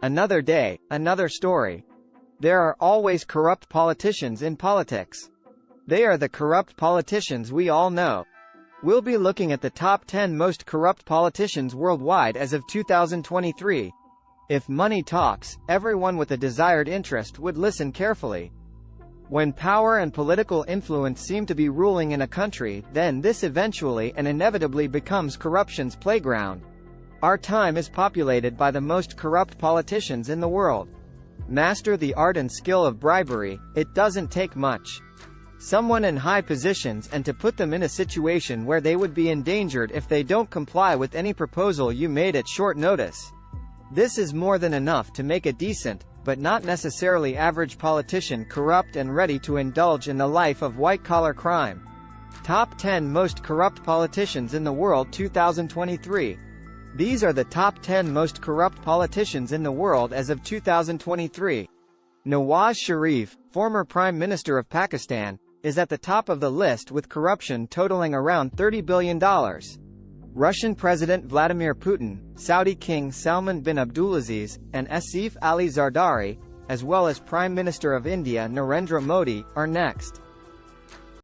Another day, another story. There are always corrupt politicians in politics. They are the corrupt politicians we all know. We'll be looking at the top 10 most corrupt politicians worldwide as of 2023. If money talks, everyone with a desired interest would listen carefully. When power and political influence seem to be ruling in a country, then this eventually and inevitably becomes corruption's playground. Our time is populated by the most corrupt politicians in the world. Master the art and skill of bribery. It doesn't take much. Someone in high positions and to put them in a situation where they would be endangered if they don't comply with any proposal you made at short notice. This is more than enough to make a decent, but not necessarily average politician corrupt and ready to indulge in the life of white-collar crime. Top 10 most corrupt politicians in the world 2023. These are the top 10 most corrupt politicians in the world as of 2023. Nawaz Sharif, former Prime Minister of Pakistan, is at the top of the list with corruption totaling around $30 billion. Russian President Vladimir Putin, Saudi King Salman bin Abdulaziz, and Asif Ali Zardari, as well as Prime Minister of India Narendra Modi, are next.